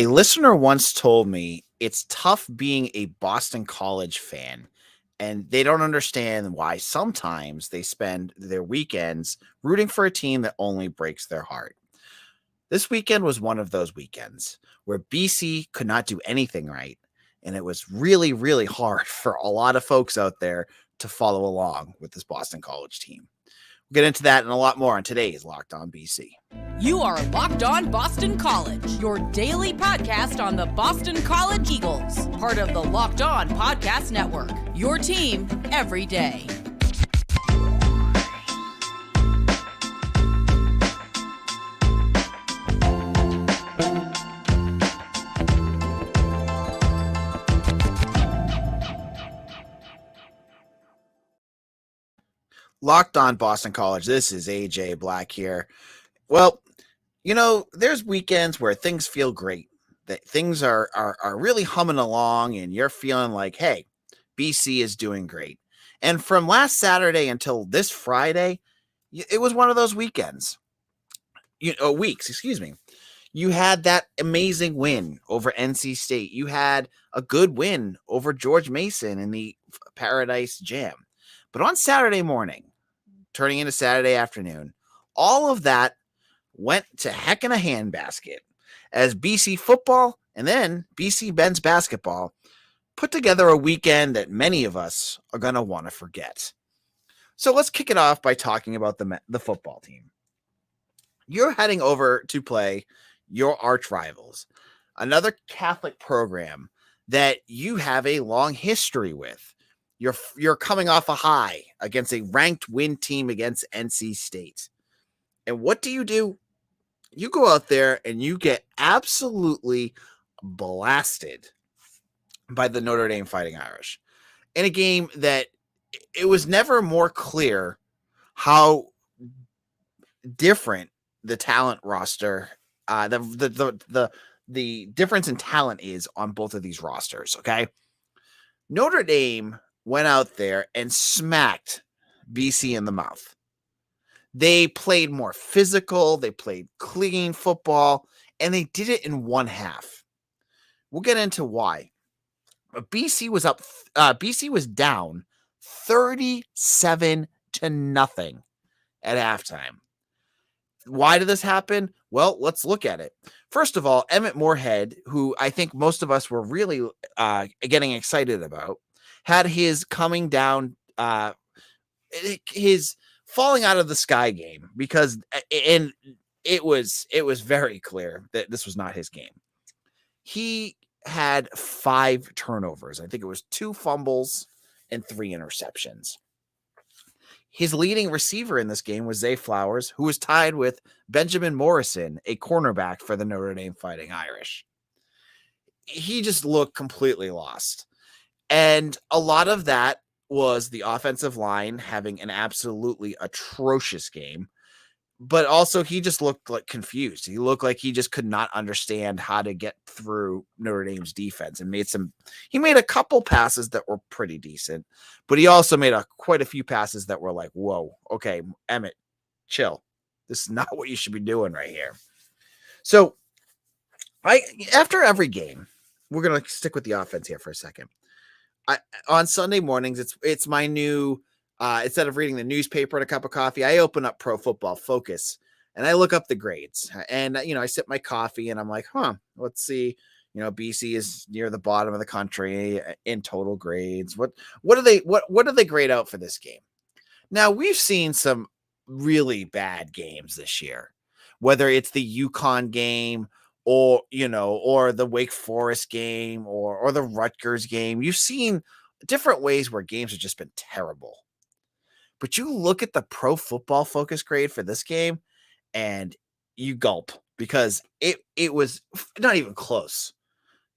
A listener once told me it's tough being a Boston College fan, and they don't understand why sometimes they spend their weekends rooting for a team that only breaks their heart. This weekend was one of those weekends where BC could not do anything right, and it was really, really hard for a lot of folks out there to follow along with this Boston College team. We'll get into that and a lot more on today's Locked On BC. You are Locked On Boston College, your daily podcast on the Boston College Eagles, part of the Locked On Podcast Network, your team every day. Locked On Boston College. This is AJ Black here. Well, there's weekends where things feel great, that things are really humming along, and you're feeling like, hey, BC is doing great. And from last Saturday until this Friday, it was one of those weekends. Weeks, excuse me. You had that amazing win over NC State. You had a good win over George Mason in the Paradise Jam. But on Saturday morning, turning into Saturday afternoon, all of that went to heck in a handbasket as BC football and then BC men's basketball put together a weekend that many of us are going to want to forget. So let's kick it off by talking about the football team. You're heading over to play your arch rivals, another Catholic program that you have a long history with. You're coming off a high against a ranked win team against NC State. And what do? You go out there and you get absolutely blasted by the Notre Dame Fighting Irish in a game that it was never more clear how different the talent roster, the difference in talent is on both of these rosters. Okay. Notre Dame went out there and smacked BC in the mouth. They played more physical, they played clean football, and they did it in one half. We'll get into why. But BC was down 37-0 at halftime. Why did this happen? Well, let's look at it. First of all, Emmett Moorhead, who I think most of us were really getting excited about, had his coming down, his falling out of the sky game, because it was very clear that this was not his game. He had 5 turnovers. I think it was 2 fumbles and 3 interceptions. His leading receiver in this game was Zay Flowers, who was tied with Benjamin Morrison, a cornerback for the Notre Dame Fighting Irish. He just looked completely lost. And a lot of that was the offensive line having an absolutely atrocious game, but also he just looked like confused. He looked like he just could not understand how to get through Notre Dame's defense, and he made a couple passes that were pretty decent, but he also made quite a few passes that were like, whoa, okay, Emmett, chill. This is not what you should be doing right here. So after every game, we're going to stick with the offense here for a second. On Sunday mornings, it's my new, instead of reading the newspaper and a cup of coffee, I open up Pro Football Focus and I look up the grades. And, I sip my coffee and I'm like, let's see. BC is near the bottom of the country in total grades. What do they grade out for this game? Now, we've seen some really bad games this year, whether it's the UConn game or the Wake Forest game or the Rutgers game. You've seen different ways where games have just been terrible. But you look at the Pro Football Focus grade for this game and you gulp, because it was not even close.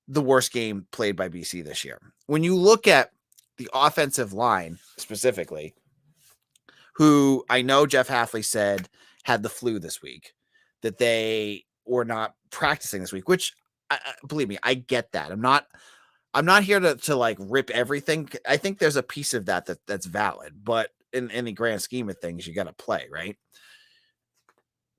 The worst game played by BC this year. When you look at the offensive line specifically, who I know Jeff Hafley said had the flu this week, that they were not practicing this week, which believe me, I get that. I'm not here to like rip everything. I think there's a piece of that's valid, but in the grand scheme of things, you got to play, right?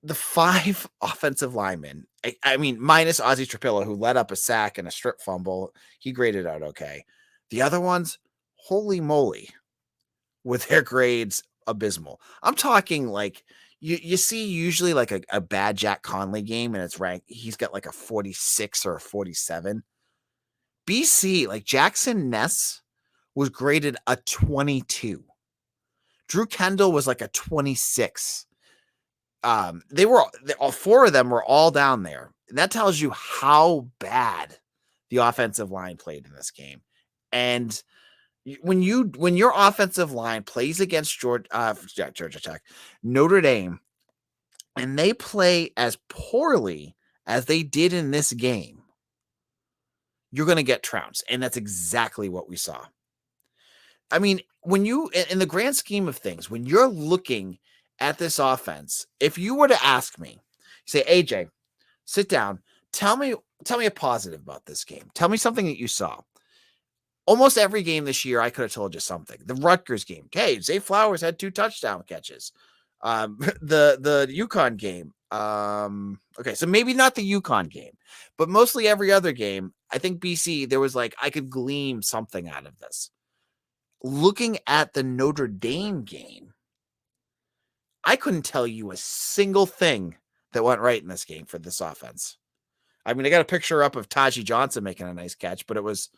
the 5 offensive linemen, I mean, minus Ozzie Trapillo, who let up a sack and a strip fumble, he graded out okay. The other ones, holy moly, with their grades abysmal. I'm talking like you see usually like a bad Jack Conley game and it's ranked, he's got like a 46 or a 47. BC, like Jackson Ness was graded a 22. Drew Kendall was like a 26. They were all 4 of them were all down there. And that tells you how bad the offensive line played in this game. And when your offensive line plays against Georgia Tech, Notre Dame, and they play as poorly as they did in this game, you're going to get trounced. And that's exactly what we saw. I mean, when you, in the grand scheme of things, when you're looking at this offense, if you were to ask me, say, AJ, sit down, tell me a positive about this game. Tell me something that you saw. Almost every game this year, I could have told you something. The Rutgers game, hey, Zay Flowers had 2 touchdown catches. The UConn game, okay, so maybe not the UConn game, but mostly every other game, I think BC, there was like, I could glean something out of this. Looking at the Notre Dame game, I couldn't tell you a single thing that went right in this game for this offense. I mean, I got a picture up of Tajee Johnson making a nice catch, but it was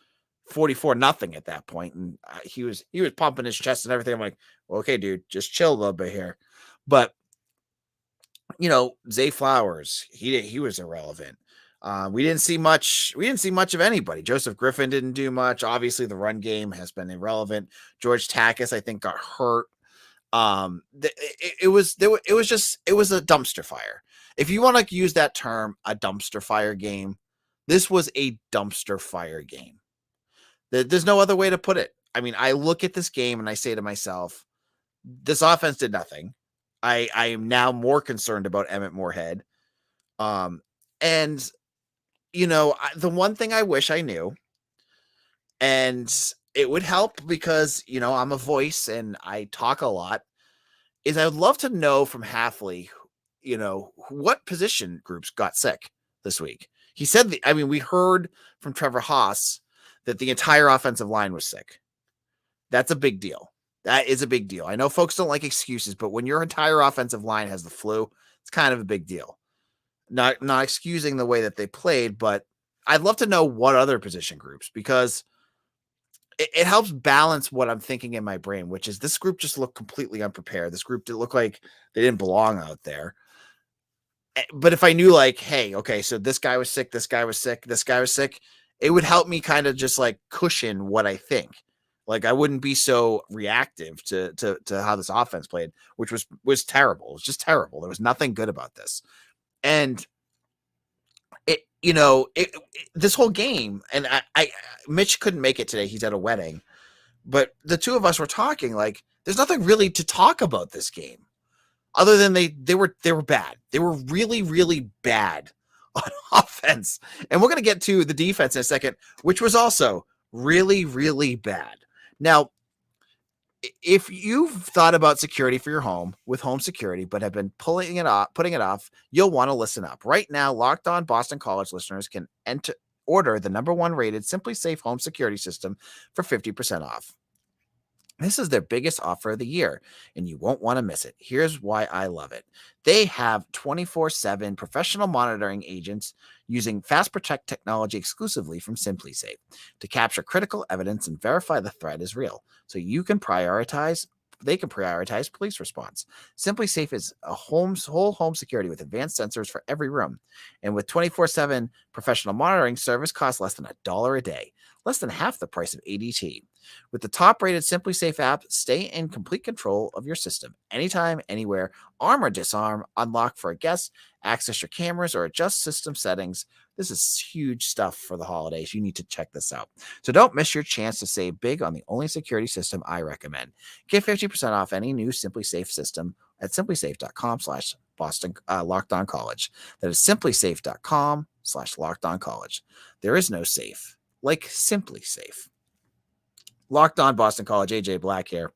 44-0 at that point, and he was pumping his chest and everything. I'm like, well, okay, dude, just chill a little bit here. But you know, Zay Flowers, he was irrelevant. We didn't see much of anybody. Joseph Griffin didn't do much. Obviously, the run game has been irrelevant. George Takis, I think, got hurt. It was a dumpster fire. If you want to use that term, a dumpster fire game, this was a dumpster fire game. There's no other way to put it. I mean, I look at this game and I say to myself, this offense did nothing. I am now more concerned about Emmett Moorhead. And you know, the one thing I wish I knew, and it would help because, you know, I'm a voice and I talk a lot, is I would love to know from Hafley, you know, what position groups got sick this week. He said, we heard from Trevor Haas that the entire offensive line was sick. That's a big deal. That is a big deal. I know folks don't like excuses, but when your entire offensive line has the flu, it's kind of a big deal. Not excusing the way that they played, but I'd love to know what other position groups, because it helps balance what I'm thinking in my brain, which is this group just looked completely unprepared. This group didn't look like they didn't belong out there. But if I knew, like, hey, okay, so this guy was sick, this guy was sick, this guy was sick, it would help me kind of just like cushion what I think. Like, I wouldn't be so reactive to how this offense played, which was terrible. It was just terrible. There was nothing good about this. And this whole game, and Mitch couldn't make it today. He's at a wedding, but the two of us were talking, like, there's nothing really to talk about this game other than they were bad. They were really, really bad on offense. And we're going to get to the defense in a second, which was also really, really bad. Now, if you've thought about security for your home with home security, but have been putting it off, you'll want to listen up. Right now, Locked On Boston College listeners can order the #1 rated SimpliSafe home security system for 50% off. This is their biggest offer of the year, and you won't want to miss it. Here's why I love it. They have 24/7 professional monitoring agents using Fast Protect technology exclusively from SimpliSafe to capture critical evidence and verify the threat is real, so they can prioritize police response. SimpliSafe is a whole home security with advanced sensors for every room. And with 24/7 professional monitoring, service costs less than $1 a day, less than half the price of ADT. With the top-rated SimpliSafe app, stay in complete control of your system anytime, anywhere. Arm or disarm, unlock for a guest, access your cameras, or adjust system settings. This is huge stuff for the holidays. You need to check this out. So don't miss your chance to save big on the only security system I recommend. Get 50% off any new SimpliSafe system at simplisafe.com/Boston Lockdown College. That is simplisafe.com/Lockdown College. There is no safe like SimpliSafe. Locked On Boston College, AJ Black here.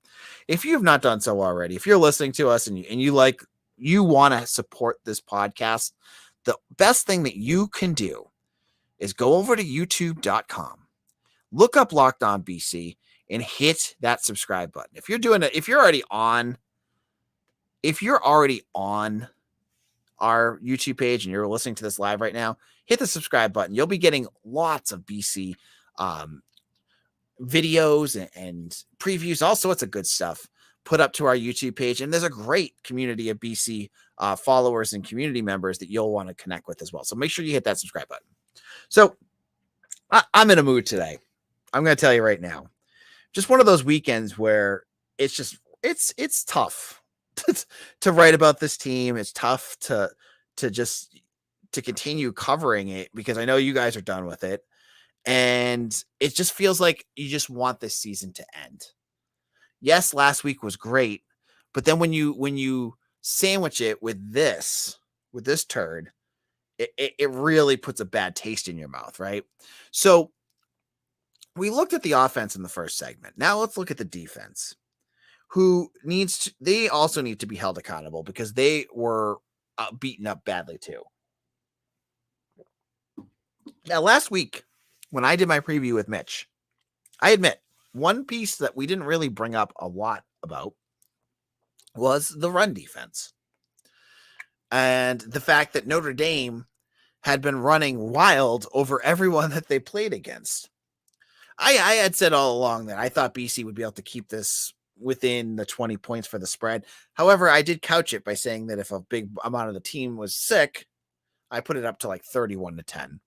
If you have not done so already, if you're listening to us and you like you want to support this podcast, the best thing that you can do is go over to youtube.com, look up Locked On BC, and hit that subscribe button. If you're already on our YouTube page and you're listening to this live right now, hit the subscribe button. You'll be getting lots of BC videos and previews, all sorts of good stuff put up to our YouTube page. And there's a great community of BC followers and community members that you'll want to connect with as well. So make sure you hit that subscribe button. So I'm in a mood today. I'm going to tell you right now, just one of those weekends where it's tough to write about this team. It's tough to continue covering it because I know you guys are done with it. And it just feels like you just want this season to end. Yes, last week was great, but then when you sandwich it with this turd, it really puts a bad taste in your mouth, right? So we looked at the offense in the first segment. Now let's look at the defense, they also need to be held accountable because they were beaten up badly too. Now, last week, when I did my preview with Mitch, I admit one piece that we didn't really bring up a lot about was the run defense and the fact that Notre Dame had been running wild over everyone that they played against. I had said all along that I thought BC would be able to keep this within the 20 points for the spread. However, I did couch it by saying that if a big amount of the team was sick, I put it up to like 31-10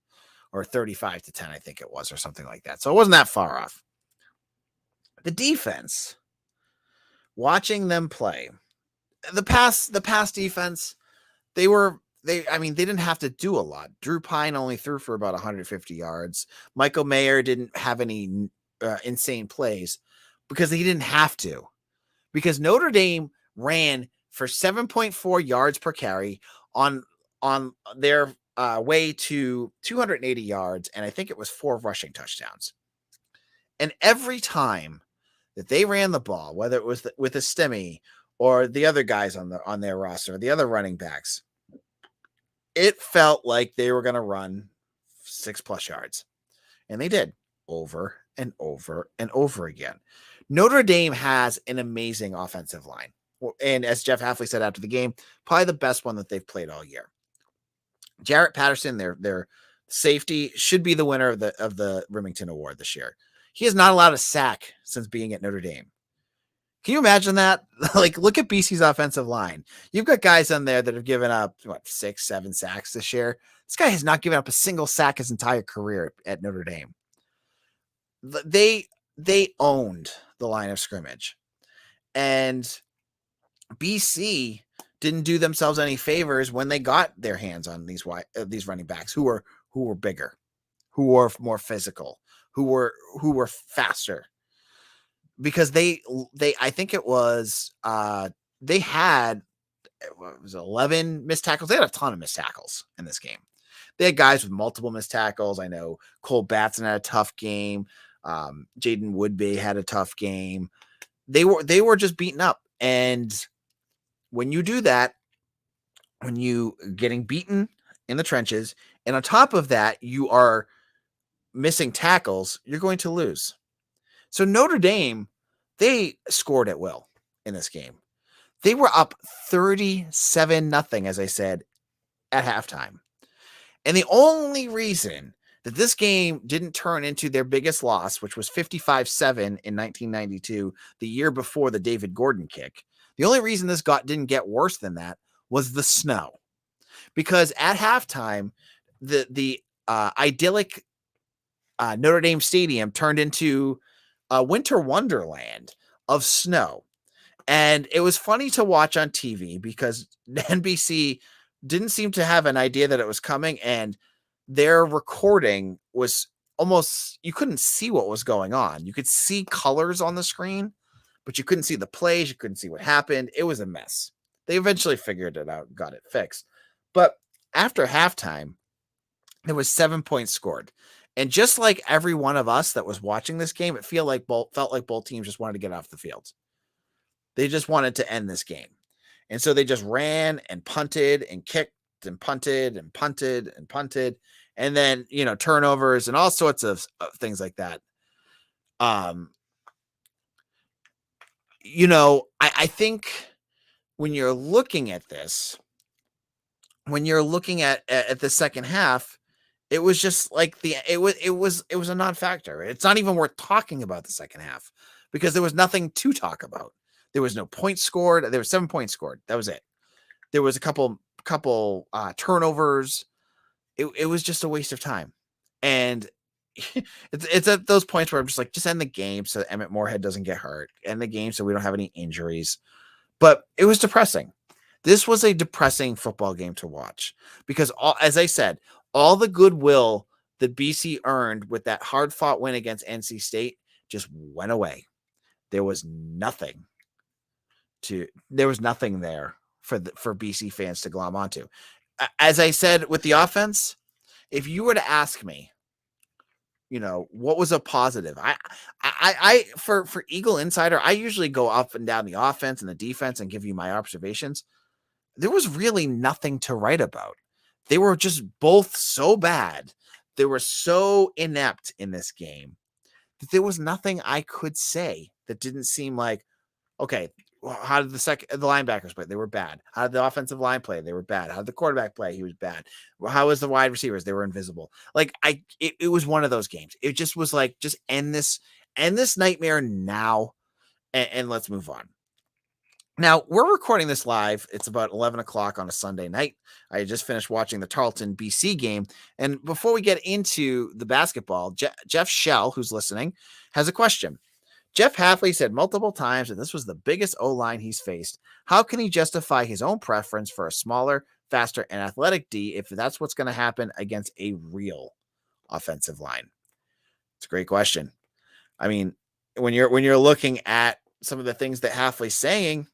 or 35-10, I think it was, or something like that. So it wasn't that far off. The defense, watching them play, the past defense, they didn't have to do a lot. Drew Pine only threw for about 150 yards. Michael Mayer didn't have any insane plays because he didn't have to. Because Notre Dame ran for 7.4 yards per carry on their way to 280 yards, and I think it was 4 rushing touchdowns. And every time that they ran the ball, whether it was with a Stemmy or the other guys on their roster, the other running backs, it felt like they were going to run 6+ yards. And they did over and over and over again. Notre Dame has an amazing offensive line. And as Jeff Hafley said after the game, probably the best one that they've played all year. Jarrett Patterson, their safety, should be the winner of the Remington Award this year. He has not allowed a sack since being at Notre Dame. Can you imagine that? Like, look at BC's offensive line. You've got guys on there that have given up 6-7 sacks this year. This guy has not given up a single sack his entire career at Notre Dame. They owned the line of scrimmage, and BC didn't do themselves any favors when they got their hands on these running backs who were bigger, who were more physical, who were faster. Because they I think it was they had 11 missed tackles. They had a ton of missed tackles in this game. They had guys with multiple missed tackles. I know Cole Batson had a tough game. Jaden Woodbay had a tough game. They were just beaten up. And when you do that, when you getting beaten in the trenches, and on top of that, you are missing tackles, you're going to lose. So Notre Dame, they scored at will in this game. They were up 37-0, as I said, at halftime. And the only reason that this game didn't turn into their biggest loss, which was 55-7 in 1992, the year before the David Gordon kick, the only reason this didn't get worse than that was the snow. Because at halftime, the idyllic Notre Dame Stadium turned into a winter wonderland of snow. And it was funny to watch on TV because NBC didn't seem to have an idea that it was coming, and their recording was almost, you couldn't see what was going on. You could see colors on the screen, but you couldn't see the plays. You couldn't see what happened. It was a mess. They eventually figured it out, got it fixed. But after halftime, there was 7 points scored. And just like every one of us that was watching this game, it felt like both teams just wanted to get off the field. They just wanted to end this game. And so they just ran and punted and kicked and punted and punted and punted. And then, turnovers and all sorts of things like that. I think when you're looking at this, when you're looking at the second half, it was just like it was a non-factor. It's not even worth talking about the second half because there was nothing to talk about. There was no points scored. There were 7 points scored. That was it. There was a couple turnovers. It was just a waste of time. And it's at those points where I'm just like, just end the game so Emmett Morehead doesn't get hurt. End the game so we don't have any injuries. But it was depressing. This was a depressing football game to watch because, as I said, all the goodwill that BC earned with that hard-fought win against NC State just went away. There was nothing there for BC fans to glom onto. As I said with the offense, if you were to ask me, what was a positive? I for Eagle Insider, I usually go up and down the offense and the defense and give you my observations. There was really nothing to write about. They were just both so bad. They were so inept in this game that there was nothing I could say that didn't seem like, okay, well, how did the linebackers play? They were bad. How did the offensive line play? They were bad. How did the quarterback play? He was bad. Well, how was the wide receivers? They were invisible. Like it was one of those games. It just was like, just end this nightmare now, and let's move on. Now, we're recording this live. It's about 11 o'clock on a Sunday night. I just finished watching the Tarleton BC game. And before we get into the basketball, Jeff Shell, who's listening, has a question. Jeff Hafley said multiple times that this was the biggest O-line he's faced. How can he justify his own preference for a smaller, faster, and athletic D if that's what's going to happen against a real offensive line? It's a great question. I mean, when you're looking at some of the things that Hafley's saying,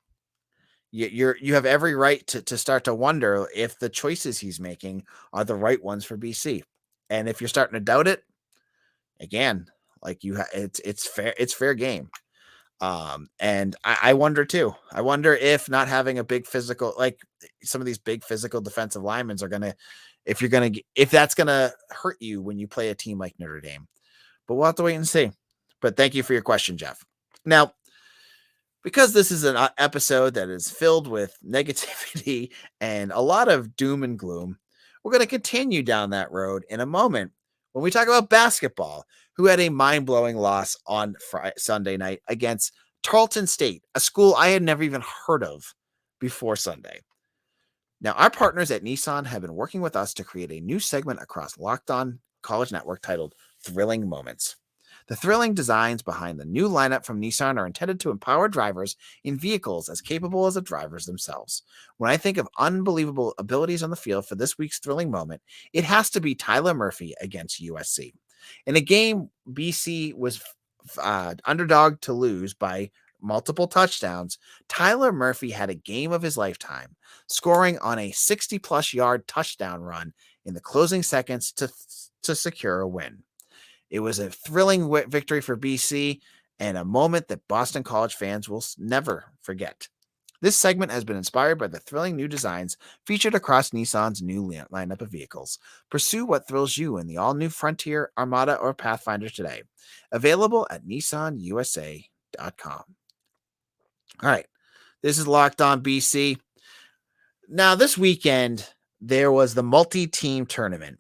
you have every right to start to wonder if the choices he's making are the right ones for BC. And if you're starting to doubt it, again, like it's fair game. And I wonder too. I wonder if not having a big physical, like some of these big physical defensive linemen are going to, if that's going to hurt you when you play a team like Notre Dame. But we'll have to wait and see. But thank you for your question, Jeff. Now, because this is an episode that is filled with negativity and a lot of doom and gloom, we're going to continue down that road in a moment when we talk about basketball, who had a mind-blowing loss on Sunday night against Tarleton State, a school I had never even heard of before Sunday. Now, our partners at Nissan have been working with us to create a new segment across Locked On College Network titled Thrilling Moments. The thrilling designs behind the new lineup from Nissan are intended to empower drivers in vehicles as capable as the drivers themselves. When I think of unbelievable abilities on the field for this week's thrilling moment, it has to be Tyler Murphy against USC. In a game BC was underdog to lose by multiple touchdowns, Tyler Murphy had a game of his lifetime, scoring on a 60-plus yard touchdown run in the closing seconds to secure a win. It was a thrilling victory for BC and a moment that Boston College fans will never forget. This segment has been inspired by the thrilling new designs featured across Nissan's new lineup of vehicles. Pursue what thrills you in the all-new Frontier, Armada, or Pathfinder today. Available at NissanUSA.com. All right, this is Locked On BC. Now, this weekend, there was the multi-team tournament.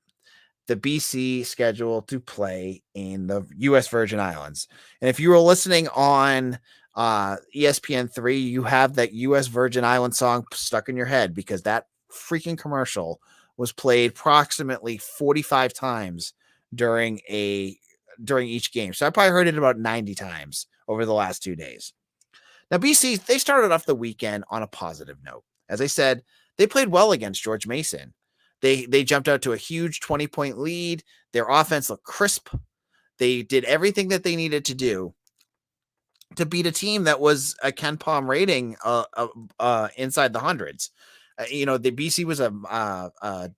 The BC scheduled to play in the U.S. Virgin Islands. And if you were listening on ESPN3, you have that U.S. Virgin Island song stuck in your head because that freaking commercial was played approximately 45 times during each game. So I probably heard it about 90 times over the last 2 days. Now, BC, they started off the weekend on a positive note. As I said, they played well against George Mason. They jumped out to a huge 20-point lead. Their offense looked crisp. They did everything that they needed to do to beat a team that was a Ken Palm rating inside the hundreds. The BC was a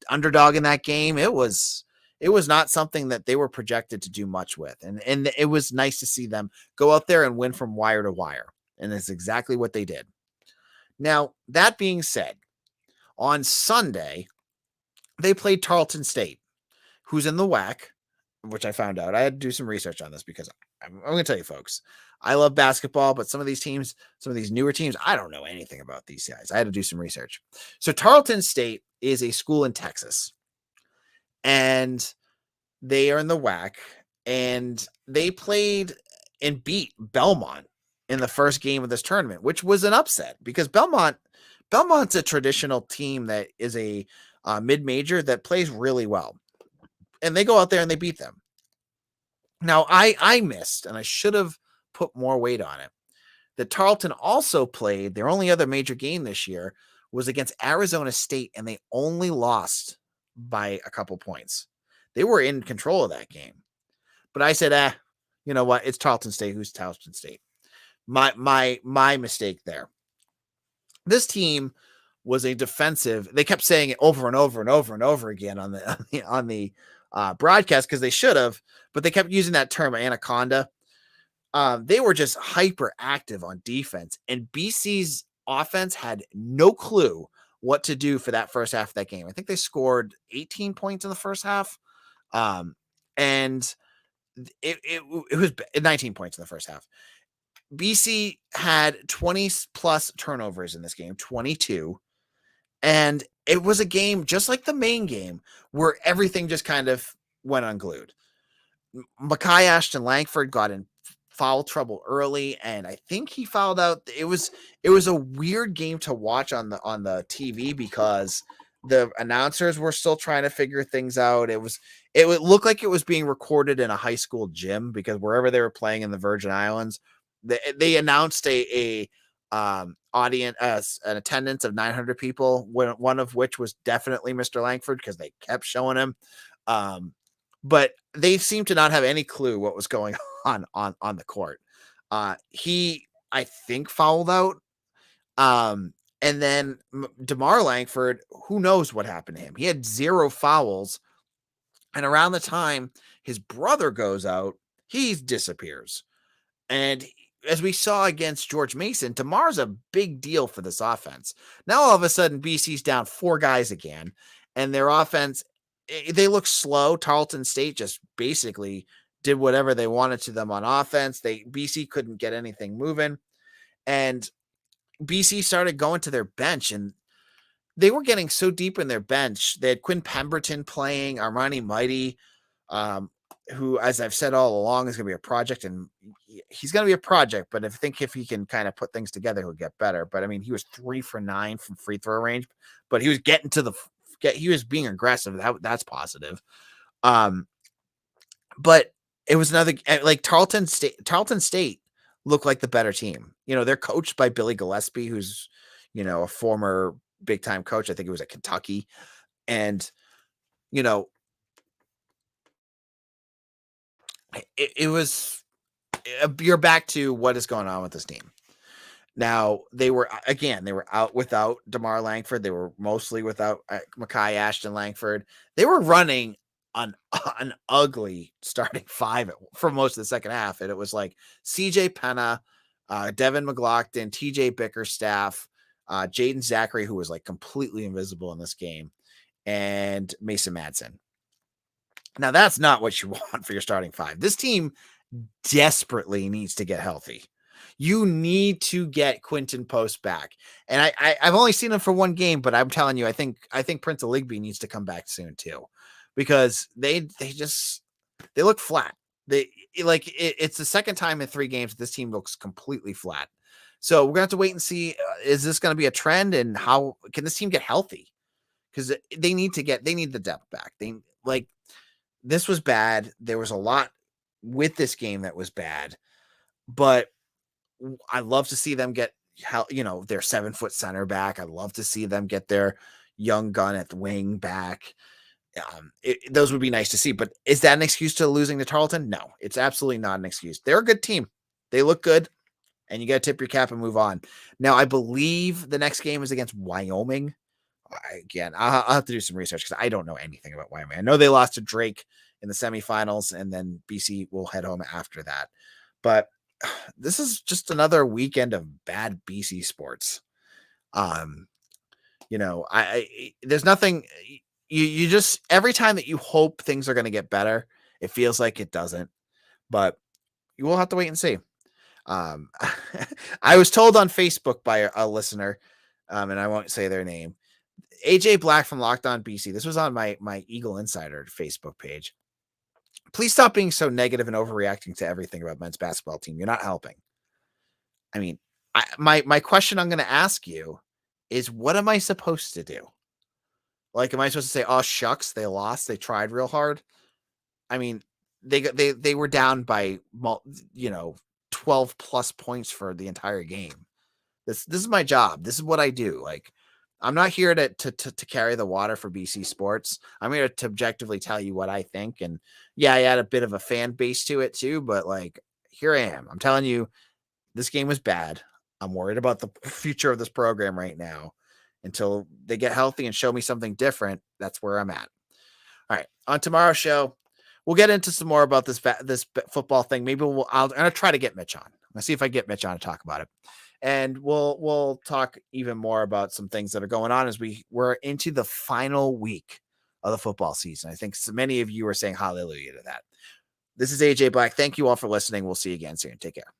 underdog in that game. It was not something that they were projected to do much with. And it was nice to see them go out there and win from wire to wire. And that's exactly what they did. Now, that being said, on Sunday, they played Tarleton State, who's in the WAC, which I found out. I had to do some research on this because I'm going to tell you, folks, I love basketball, but some of these teams, some of these newer teams, I don't know anything about these guys. I had to do some research. So Tarleton State is a school in Texas, and they are in the WAC, and they played and beat Belmont in the first game of this tournament, which was an upset because Belmont's a traditional team that is a mid-major that plays really well, and they go out there and they beat them. Now, I missed, and I should have put more weight on it, that Tarleton also played, their only other major game this year was against Arizona State, and they only lost by a couple points. They were in control of that game. But I said, you know what? It's Tarleton State. Who's Tarleton State? My mistake there. This team was a defensive. They kept saying it over and over and over and over again on the broadcast because they should have, but they kept using that term anaconda. They were just hyper active on defense, and BC's offense had no clue what to do for that first half of that game. I think they scored 18 points in the first half, and it was 19 points in the first half. BC had 20 plus turnovers in this game, 22. And it was a game just like the main game where everything just kind of went unglued. Makai Ashton Langford got in foul trouble early, and I think he fouled out. It was a weird game to watch on the TV because the announcers were still trying to figure things out. It would look like it was being recorded in a high school gym because wherever they were playing in the Virgin Islands, they announced a audience an attendance of 900 people, one of which was definitely Mr. Langford because they kept showing him. But they seemed to not have any clue what was going on the court. He, I think, fouled out. And then DeMar Langford, who knows what happened to him? He had 0 fouls. And around the time his brother goes out, he disappears. And as we saw against George Mason, DeMar's a big deal for this offense. Now, all of a sudden, BC's down 4 guys again, and their offense, they look slow. Tarleton State just basically did whatever they wanted to them on offense. BC couldn't get anything moving, and BC started going to their bench, and they were getting so deep in their bench. They had Quinn Pemberton playing, Armani Mighty, who, as I've said all along, is going to be a project, and he's going to be a project, but I think if he can kind of put things together, he'll get better. But I mean, he was 3 for 9 from free throw range, but he was getting to he was being aggressive. That's positive. But it was another, like Tarleton State looked like the better team. You know, they're coached by Billy Gillespie, who's, you know, a former big time coach. I think it was at Kentucky. And, you know, it was, you're back to what is going on with this team. Now, they were out without DeMar Langford. They were mostly without Makai Ashton Langford. They were running an ugly starting 5 for most of the second half. And it was like CJ Penna, Devin McLaughlin, TJ Bickerstaff, Jaden Zachary, who was like completely invisible in this game, and Mason Madsen. Now, that's not what you want for your starting 5. This team desperately needs to get healthy. You need to get Quinton Post back. And I've only seen him for 1 game, but I'm telling you, I think Prince Aligbe needs to come back soon too, because they look flat. It's the second time in 3 games that this team looks completely flat. So we're going to have to wait and see, is this going to be a trend, and how can this team get healthy? Because they need the depth back. This was bad. There was a lot with this game that was bad, but I love to see them get, you know, their 7-foot center back. I love to see them get their young gun at the wing back. Those would be nice to see, but is that an excuse to losing to Tarleton? No, it's absolutely not an excuse. They're a good team. They look good, and you got to tip your cap and move on. Now, I believe the next game is against Wyoming. Again, I'll have to do some research because I don't know anything about Wyoming. I know they lost to Drake in the semifinals, and then BC will head home after that. But this is just another weekend of bad BC sports. You know, there's nothing you just every time that you hope things are going to get better, it feels like it doesn't. But you will have to wait and see. I was told on Facebook by a listener, and I won't say their name, AJ Black from Locked On BC. This was on my Eagle Insider Facebook page. Please stop being so negative and overreacting to everything about men's basketball team. You're not helping. I mean, my question I'm going to ask you is, what am I supposed to do? Like, am I supposed to say, "Oh shucks, they lost. They tried real hard"? I mean, they were down by 12 plus points for the entire game. This is my job. This is what I do. Like, I'm not here to carry the water for BC sports. I'm here to objectively tell you what I think. And yeah, I had a bit of a fan base to it too, but like, here I am. I'm telling you, this game was bad. I'm worried about the future of this program right now. Until they get healthy and show me something different, that's where I'm at. All right, on tomorrow's show, we'll get into some more about this football thing. Maybe I'm gonna try to get Mitch on. I'm gonna see if I get Mitch on to talk about it, and we'll talk even more about some things that are going on as we're into the final week of the football season. I think so many of you are saying hallelujah to that. This is AJ Black. Thank you all for listening. We'll see you again soon. Take care.